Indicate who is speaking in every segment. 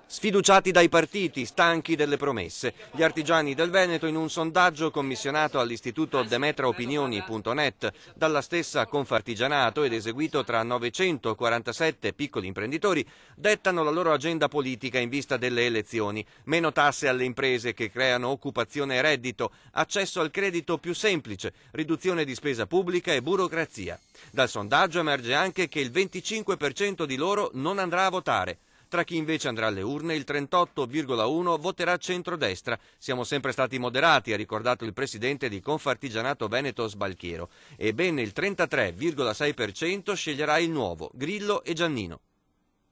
Speaker 1: Sfiduciati dai partiti, stanchi delle promesse, gli artigiani del Veneto in un sondaggio commissionato all'istituto demetraopinioni.net dalla stessa Confartigianato ed eseguito tra 947 piccoli imprenditori dettano la loro agenda politica in vista delle elezioni. Meno tasse alle imprese che creano occupazione e reddito, accesso al credito più semplice, riduzione di spesa pubblica e burocrazia. Dal sondaggio emerge anche che il 25% di loro non andrà a votare. Tra chi invece andrà alle urne il 38,1% voterà centrodestra. Siamo sempre stati moderati, ha ricordato il presidente di Confartigianato Veneto Sbalchiero. E ben il 33,6% sceglierà il nuovo, Grillo e Giannino.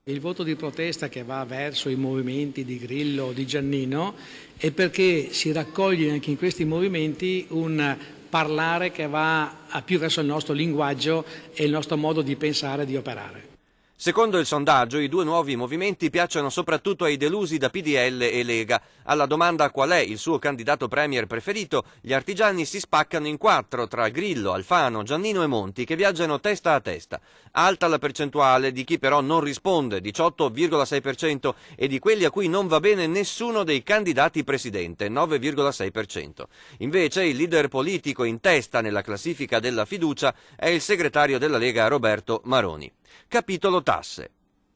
Speaker 2: Il voto di protesta che va verso i movimenti di Grillo o di Giannino è perché si raccoglie anche in questi movimenti un parlare che va più verso il nostro linguaggio e il nostro modo di pensare e di operare.
Speaker 1: Secondo il sondaggio, i due nuovi movimenti piacciono soprattutto ai delusi da PDL e Lega. Alla domanda qual è il suo candidato premier preferito, gli artigiani si spaccano in 4 tra Grillo, Alfano, Giannino e Monti, che viaggiano testa a testa. Alta la percentuale di chi però non risponde, 18,6%, e di quelli a cui non va bene nessuno dei candidati presidente, 9,6%. Invece il leader politico in testa nella classifica della fiducia è il segretario della Lega Roberto Maroni. Capitolo tasse.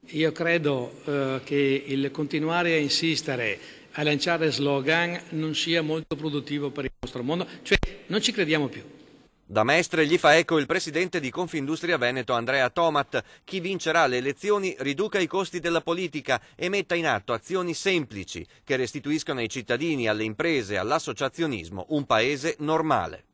Speaker 2: Io credo che il continuare a insistere a lanciare slogan non sia molto produttivo per il nostro mondo, cioè non ci crediamo più.
Speaker 1: Da Mestre gli fa eco il presidente di Confindustria Veneto Andrea Tomat. Chi vincerà le elezioni riduca i costi della politica e metta in atto azioni semplici che restituiscano ai cittadini, alle imprese e all'associazionismo un paese normale.